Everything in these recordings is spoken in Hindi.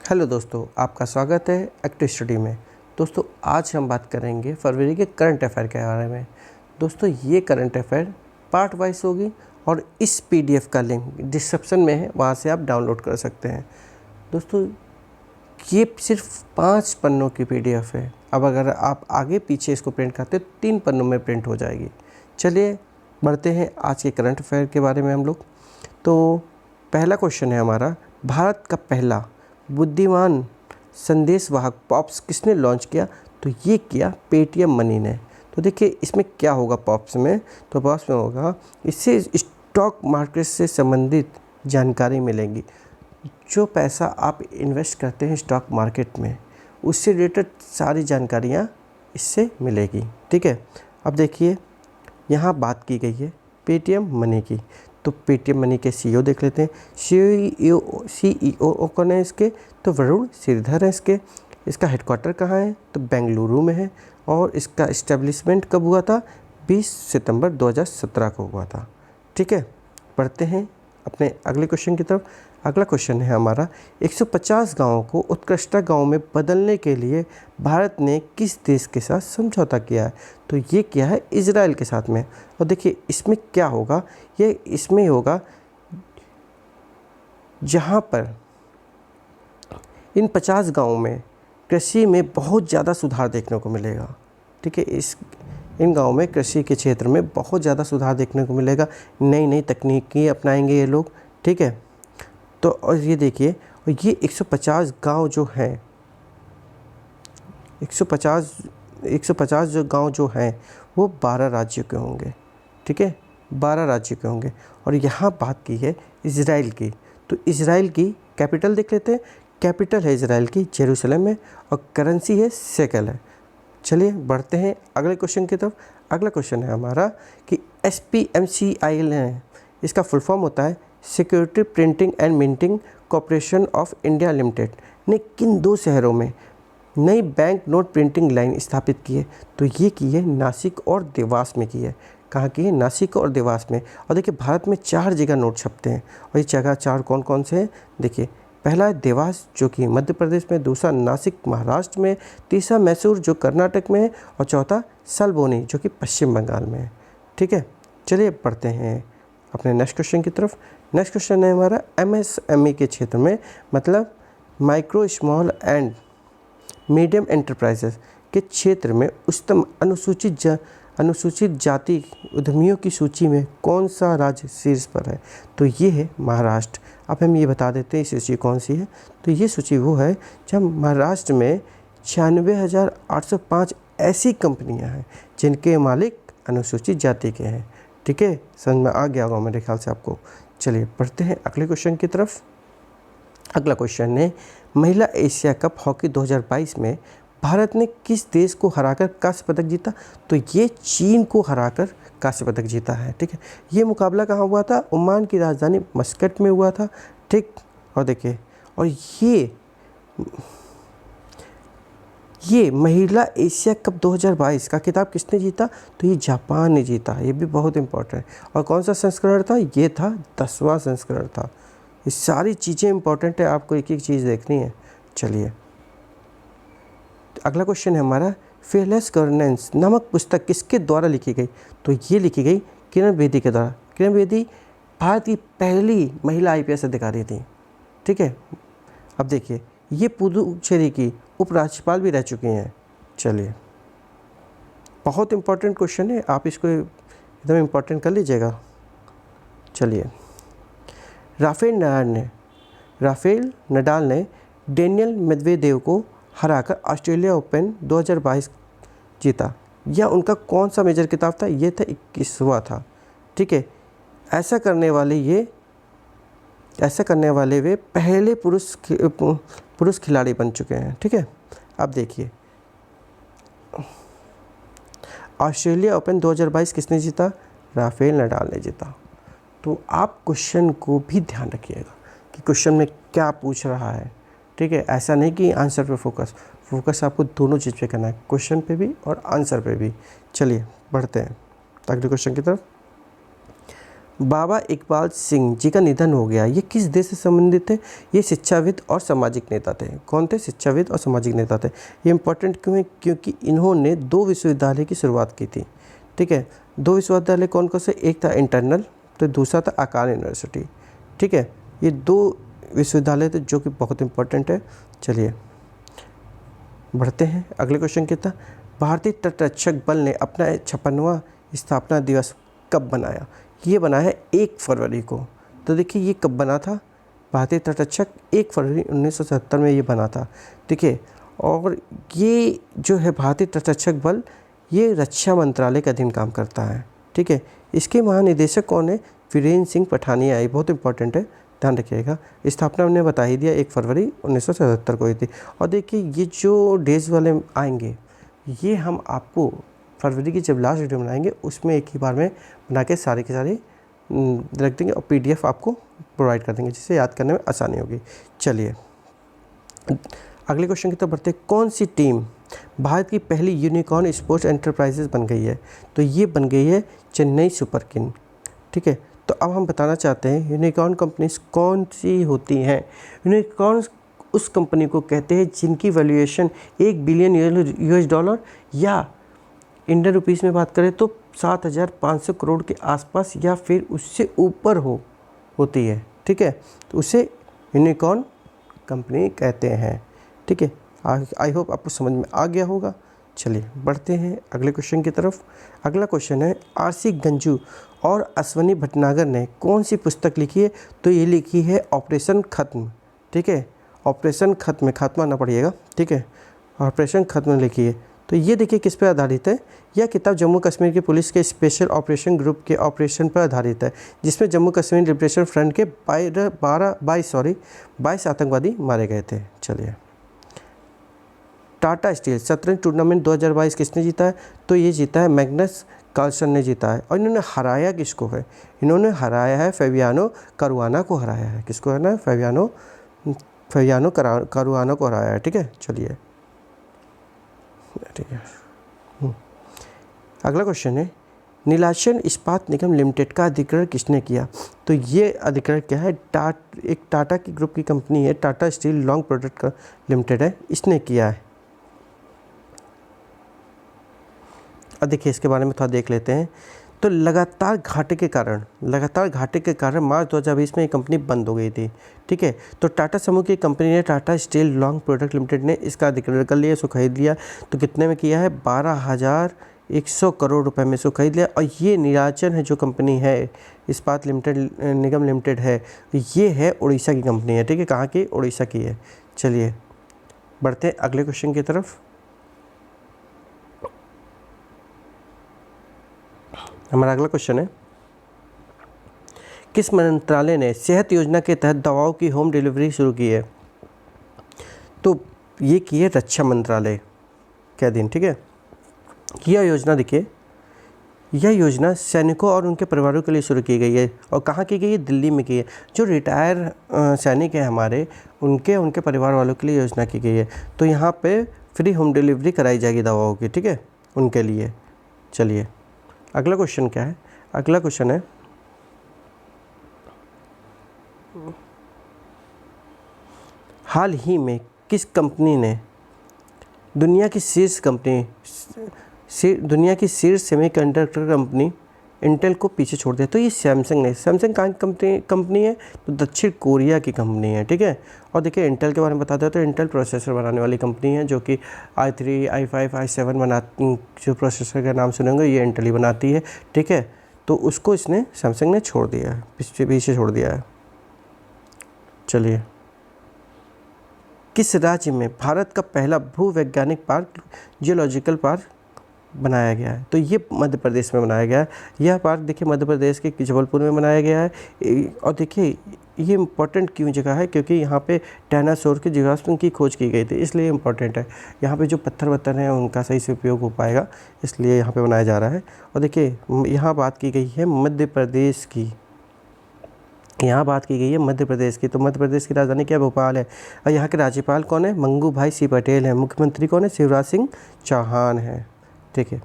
हेलो दोस्तों, आपका स्वागत है एक्टिव स्टडी में। दोस्तों आज हम बात करेंगे फरवरी के करंट अफेयर के बारे में। दोस्तों ये करंट अफेयर पार्ट वाइज होगी और इस पीडीएफ का लिंक डिस्क्रिप्शन में है, वहाँ से आप डाउनलोड कर सकते हैं। दोस्तों ये सिर्फ 5 पन्नों की पीडीएफ है। अब अगर आप आगे पीछे इसको प्रिंट करते तो 3 पन्नों में प्रिंट हो जाएगी। चलिए बढ़ते हैं आज के करंट अफेयर के बारे में हम लोग। तो पहला क्वेश्चन है हमारा, भारत का पहला बुद्धिमान संदेश वाहक पॉप्स किसने लॉन्च किया? तो ये किया पेटीएम मनी ने। तो देखिए इसमें क्या होगा पॉप्स में, तो पॉप्स में होगा इससे स्टॉक मार्केट से संबंधित जानकारी मिलेगी। जो पैसा आप इन्वेस्ट करते हैं स्टॉक मार्केट में, उससे रिलेटेड सारी जानकारियाँ इससे मिलेगी। ठीक है, अब देखिए यहाँ बात की गई है पेटीएम मनी की। तो पेटीएम मनी के सीईओ देख लेते हैं। सीईओ कौन है इसके? तो वरुण श्रीधर है इसके। इसका हेडक्वार्टर कहाँ है? तो बेंगलुरु में है। और इसका इस्टेब्लिशमेंट कब हुआ था? 20 सितंबर 2017 को हुआ था। ठीक है, पढ़ते हैं अपने अगले क्वेश्चन की तरफ। अगला क्वेश्चन है हमारा, 150 गाँवों को उत्कृष्ट गाँव में बदलने के लिए भारत ने किस देश के साथ समझौता किया है? तो ये किया है इजराइल के साथ में। और देखिए इसमें क्या होगा, ये इसमें होगा जहाँ पर इन 50 गाँवों में कृषि में बहुत ज़्यादा सुधार देखने को मिलेगा। ठीक है, इन गाँवों में कृषि के क्षेत्र में बहुत ज़्यादा सुधार देखने को मिलेगा। नई नई तकनीकी अपनाएंगे ये लोग। ठीक है, तो और ये देखिए, और ये 150 गांव जो हैं, 150 जो गांव जो हैं वो 12 राज्यों के होंगे। ठीक है, 12 राज्यों के होंगे। और यहाँ बात की है इजराइल की। तो इजराइल की कैपिटल देख लेते हैं। कैपिटल है इजराइल की जेरूसलम में और करेंसी है शेकेल है। चलिए बढ़ते हैं अगले क्वेश्चन की तरफ। अगला क्वेश्चन है हमारा कि SPMCIL है, इसका फुल फॉर्म होता है security printing and minting corporation of India limited ने किन 2 शहरों में नई बैंक नोट प्रिंटिंग लाइन स्थापित की है? तो ये की है नासिक और देवास में की है। कहाँ की है? नासिक और देवास में। और देखिए भारत में 4 जगह नोट छपते हैं और ये जगह 4 कौन कौन से हैं? देखिए पहला है देवास जो कि मध्य प्रदेश में, दूसरा नासिक महाराष्ट्र में, तीसरा मैसूर जो कर्नाटक में है और चौथा सलबोनी जो कि पश्चिम बंगाल में है। ठीक है, चलिए पढ़ते हैं अपने नेक्स्ट क्वेश्चन की तरफ। नेक्स्ट क्वेश्चन है हमारा MSME के क्षेत्र में, मतलब micro small and medium enterprises के क्षेत्र में उच्चतम अनुसूचित जाति उद्यमियों की सूची में कौन सा राज्य शीर्ष पर है? तो ये है महाराष्ट्र। अब हम ये बता देते हैं सूची कौन सी है। तो ये सूची वो है जब महाराष्ट्र में 96,805 ऐसी कंपनियां हैं जिनके मालिक अनुसूचित जाति के हैं। ठीक है, समझ में आ गया होगा मेरे ख्याल से आपको। चलिए बढ़ते हैं अगले क्वेश्चन की तरफ। अगला क्वेश्चन है, महिला एशिया कप हॉकी 2022 में भारत ने किस देश को हराकर कांस्य पदक जीता? तो ये चीन को हराकर कांस्य पदक जीता है। ठीक है, ये मुकाबला कहाँ हुआ था? ओमान की राजधानी मस्कट में हुआ था। ठीक, और देखिए, और ये महिला एशिया कप 2022 का खिताब किसने जीता? तो ये जापान ने जीता। ये भी बहुत इंपॉर्टेंट है। और कौन सा संस्करण था? ये था 10वां संस्करण था। ये सारी चीज़ें इंपॉर्टेंट है, आपको एक एक चीज़ देखनी है। चलिए अगला क्वेश्चन है हमारा, फेयरलेस गवर्नेंस नामक पुस्तक किसके द्वारा लिखी गई? तो ये लिखी गई किरण बेदी के द्वारा। किरण बेदी भारत की पहली महिला IPS अधिकारी थी। ठीक है, अब देखिए ये पुदुचेरी की उपराज्यपाल भी रह चुकी हैं। चलिए बहुत इंपॉर्टेंट क्वेश्चन है, आप इसको एकदम इंपॉर्टेंट कर लीजिएगा। चलिए, राफेल नडाल ने डेनियल मेदवेदेव को हराकर ऑस्ट्रेलिया ओपन 2022 जीता। यह उनका कौन सा मेजर खिताब था? ये था 21वां था। ठीक है, ऐसा करने वाले वे पहले पुरुष खिलाड़ी बन चुके हैं। ठीक है, अब देखिए ऑस्ट्रेलिया ओपन 2022 किसने जीता? राफेल नडाल ने जीता। तो आप क्वेश्चन को भी ध्यान रखिएगा कि क्वेश्चन में क्या पूछ रहा है। ठीक है, ऐसा नहीं कि आंसर पे फोकस आपको दोनों चीज़ पे करना है, क्वेश्चन पे भी और आंसर पे भी। चलिए बढ़ते हैं अगले क्वेश्चन की तरफ। बाबा इकबाल सिंह जी का निधन हो गया, ये किस देश से संबंधित थे? ये शिक्षाविद और सामाजिक नेता थे। कौन थे? शिक्षाविद और सामाजिक नेता थे। ये इंपॉर्टेंट क्यों है? क्योंकि इन्होंने 2 विश्वविद्यालय की शुरुआत की थी। ठीक है, 2 विश्वविद्यालय कौन कौन से? एक था इंटरनल, तो दूसरा था आकान यूनिवर्सिटी। ठीक है, ये 2 विश्वविद्यालय थे जो कि बहुत इंपॉर्टेंट है। चलिए बढ़ते हैं अगले क्वेश्चन की तरफ। भारतीय तटरक्षक बल ने अपना 56वां स्थापना दिवस कब बनाया? ये बना है 1 फरवरी को। तो देखिए ये कब बना था? भारतीय तटरक्षक 1 फरवरी 1977 में ये बना था। ठीक है, और ये जो है भारतीय तटरक्षक बल, ये रक्षा मंत्रालय के अधीन काम करता है। ठीक है, इसके महानिदेशक कौन है? वीरेंद्र सिंह पठानिया। ये बहुत इंपॉर्टेंट है, ध्यान रखिएगा। स्थापना हमने बता ही दिया 1 फरवरी 1977 को हुई थी। और देखिए ये जो डेज वाले आएंगे, ये हम आपको फरवरी की जब लास्ट वीडियो बनाएंगे उसमें एक ही बार में बना के सारी की सारी रख देंगे और PDF आपको प्रोवाइड कर देंगे, जिससे याद करने में आसानी होगी। चलिए अगले क्वेश्चन की तरफ बढ़ते हैं। कौन सी टीम भारत की पहली यूनिकॉर्न स्पोर्ट्स एंटरप्राइजेस बन गई है? तो ये बन गई है चेन्नई सुपर किंग। ठीक है, तो अब हम बताना चाहते हैं यूनिकॉर्न कंपनीज कौन सी होती हैं। यूनिकॉर्न उस कंपनी को कहते हैं जिनकी वैल्यूएशन $1 बिलियन या इंडियन रुपीस में बात करें तो 7,500 करोड़ के आसपास या फिर उससे ऊपर होती है। ठीक है, तो उसे यूनिकॉर्न कंपनी कहते हैं। ठीक है, आई होप आपको समझ में आ गया होगा। चलिए बढ़ते हैं अगले क्वेश्चन की तरफ। अगला क्वेश्चन है RC गंजू और अश्वनी भटनागर ने कौन सी पुस्तक लिखी है? तो ये लिखी है ऑपरेशन खत्म। ठीक है, ऑपरेशन खत्म, खात्मा ना पढ़िएगा। ठीक है, ऑपरेशन खत्म लिखी है। तो ये देखिए किस पर आधारित है? यह किताब जम्मू कश्मीर की पुलिस के स्पेशल ऑपरेशन ग्रुप के ऑपरेशन पर आधारित है, जिसमें जम्मू कश्मीर लिबरेशन फ्रंट के 22 आतंकवादी मारे गए थे। चलिए टाटा स्टील शतरंज टूर्नामेंट 2022 किसने जीता है? तो ये जीता है मैग्नस कार्लसन ने जीता है। और इन्होंने हराया किसको है? इन्होंने हराया है फेबियानो करुआना को हराया है। किसको हराया है? फेबियानो करुआना को हराया है। ठीक है, चलिए ठीक है। अगला क्वेश्चन है नीलाचल इस्पात निगम लिमिटेड का अधिग्रहण किसने किया? तो ये अधिग्रहण क्या है? एक टाटा की ग्रुप की कंपनी है, टाटा स्टील लॉन्ग प्रोडक्ट का लिमिटेड है, इसने किया है। अब देखिए इसके बारे में थोड़ा देख लेते हैं। तो लगातार घाटे के कारण मार्च 2020 में ये कंपनी बंद हो गई थी। ठीक है, तो टाटा समूह की कंपनी ने Tata steel long product limited ने इसका अधिग्रहण कर लिया, इसको खरीद लिया। तो कितने में किया है? 12,100 करोड़ रुपए में इसको खरीद लिया। और ये नीलाचल है जो कंपनी है इस्पात निगम लिमिटेड है, ये है उड़ीसा की कंपनी है। ठीक है, कहाँ की? उड़ीसा की है। चलिए बढ़ते हैं अगले क्वेश्चन की तरफ। हमारा अगला क्वेश्चन है किस मंत्रालय ने सेहत योजना के तहत दवाओं की होम डिलीवरी शुरू की है? तो ये की है रक्षा मंत्रालय के अधीन। ठीक है, यह योजना देखिए, यह योजना सैनिकों और उनके परिवारों के लिए शुरू की गई है। और कहाँ की गई है? दिल्ली में की है। जो रिटायर सैनिक हैं हमारे, उनके परिवार वालों के लिए योजना की गई है। तो यहाँ पे फ्री होम डिलीवरी कराई जाएगी दवाओं की। ठीक है, उनके लिए। चलिए अगला क्वेश्चन क्या है? अगला क्वेश्चन है हाल ही में किस कंपनी ने दुनिया की शीर्ष सेमीकंडक्टर कंपनी इंटेल को पीछे छोड़ दिया? तो ये सैमसंग ने। सैमसंग कहाँ की कंपनी है? तो दक्षिण कोरिया की कंपनी है। ठीक है, और देखिए इंटेल के बारे में बताते हैं तो इंटेल प्रोसेसर बनाने वाली कंपनी है, जो कि i3, i5, i7 जो प्रोसेसर का नाम सुनेंगे ये इंटेल ही बनाती है। ठीक है, तो उसको इसने सैमसंग ने छोड़ दिया है, पीछे छोड़ दिया है। चलिए किस राज्य में भारत का पहला भूवैज्ञानिक पार्क जियोलॉजिकल पार्क बनाया गया है? तो ये मध्य प्रदेश में बनाया गया है। यह पार्क देखिए मध्य प्रदेश के जबलपुर में बनाया गया है। और देखिए ये इम्पोर्टेंट क्यों जगह है? क्योंकि यहाँ पे डायनासोर के जीवाश्म की खोज की गई थी, इसलिए इम्पोर्टेंट है। यहाँ पे जो पत्थर हैं उनका सही से उपयोग हो पाएगा, इसलिए यहाँ पे बनाया जा रहा है। और देखिए यहाँ बात की गई है मध्य प्रदेश की, तो मध्य प्रदेश की राजधानी क्या? भोपाल है। और यहाँ के राज्यपाल कौन है? मंगू भाई सी पटेल हैं। मुख्यमंत्री कौन है? शिवराज सिंह चौहान है। ठीक है,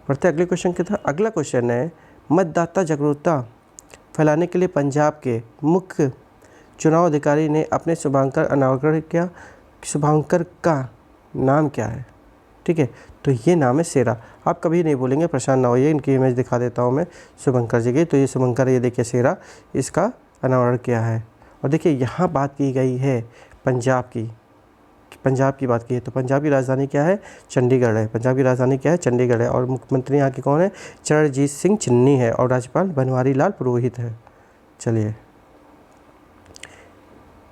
पढ़ते अगले क्वेश्चन की तरफ। अगला क्वेश्चन है मतदाता जागरूकता फैलाने के लिए पंजाब के मुख्य चुनाव अधिकारी ने अपने शुभांकर अनावरण किया। शुभांकर का नाम क्या है? ठीक है, तो ये नाम है शेरा। आप कभी नहीं बोलेंगे, परेशान ना होइए, इनकी इमेज दिखा देता हूँ मैं शुभंकर जी की। तो ये शुभंकर, ये देखिए शेरा, इसका अनावरण किया है। और देखिए यहाँ बात की गई है पंजाब की, पंजाब की बात की है, तो पंजाब की राजधानी क्या है? चंडीगढ़ है। पंजाब की राजधानी क्या है? चंडीगढ़ है। और मुख्यमंत्री यहाँ के कौन है? चरणजीत सिंह चन्नी है। और राज्यपाल बनवारी लाल पुरोहित है। चलिए,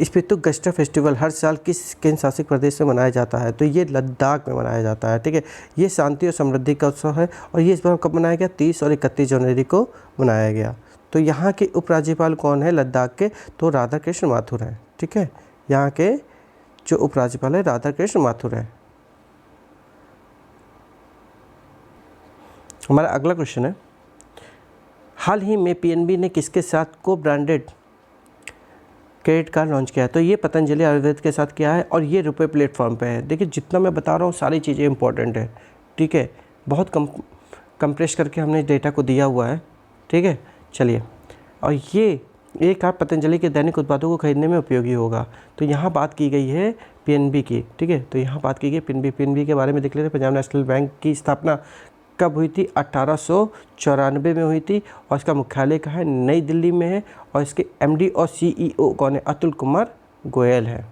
स्पितुक फेस्टिवल हर साल किस केंद्र शासित प्रदेश में मनाया जाता है? तो ये लद्दाख में मनाया जाता है। ठीक है, ये शांति और समृद्धि का उत्सव है। और ये इस बार कब मनाया गया? 30 और 31 जनवरी को मनाया गया। तो यहाँ के उपराज्यपाल कौन है लद्दाख के? तो राधा कृष्ण माथुर हैं। ठीक है, यहाँ के जो उपराज्यपाल है राधा कृष्ण माथुर है। हमारा अगला क्वेश्चन है, हाल ही में पीएनबी ने किसके साथ को ब्रांडेड क्रेडिट कार्ड लॉन्च किया है? तो ये पतंजलि आयुर्वेद के साथ किया है और ये रुपए प्लेटफॉर्म पे है। देखिए, जितना मैं बता रहा हूँ सारी चीज़ें इंपॉर्टेंट है। ठीक है, बहुत कंप्रेस करके हमने डेटा को दिया हुआ है। ठीक है, चलिए, और ये एक आप पतंजलि के दैनिक उत्पादों को खरीदने में उपयोगी होगा। तो यहाँ बात की गई है पीएनबी की। ठीक है, तो यहाँ बात की गई पीएनबी के बारे में देख लेते हैं। पंजाब नेशनल बैंक की स्थापना कब हुई थी? 1894 में हुई थी। और इसका मुख्यालय कहाँ है? नई दिल्ली में है। और इसके एमडी और सीईओ कौन है? अतुल कुमार गोयल है।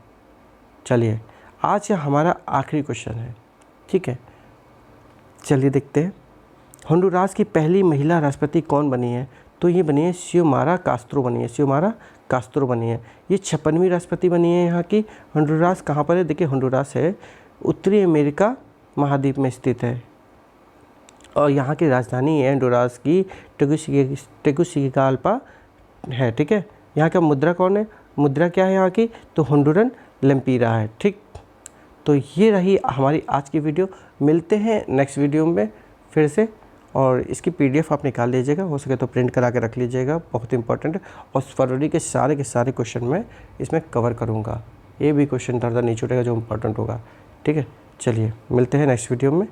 चलिए, आज यह हमारा आखिरी क्वेश्चन है। ठीक है, चलिए देखते हैं, होंडुरास की पहली महिला राष्ट्रपति कौन बनी है? तो ये बनी है सियोमारा कास्त्रो बनी है। सियोमारा कास्त्रो बनी है। ये 56वीं राष्ट्रपति बनी है यहाँ की। होंडुरास कहाँ पर है? देखिए, होंडुरास है उत्तरी अमेरिका महाद्वीप में स्थित है। और यहाँ की राजधानी है होंडुरास की टेगुसिगाल्पा है। ठीक है, यहाँ का मुद्रा कौन है? मुद्रा क्या है यहाँ की? तो होंडुरन लेम्पिरा है। ठीक, तो ये रही हमारी आज की वीडियो। मिलते हैं नेक्स्ट वीडियो में फिर से। और इसकी पीडीएफ आप निकाल लीजिएगा, हो सके तो प्रिंट करा के रख लीजिएगा, बहुत इंपॉर्टेंट है। और फरवरी के सारे क्वेश्चन मैं इसमें कवर करूँगा। ये भी क्वेश्चन दर्जा नहीं छूटेगा जो इम्पोर्टेंट होगा। ठीक है, चलिए मिलते हैं नेक्स्ट वीडियो में।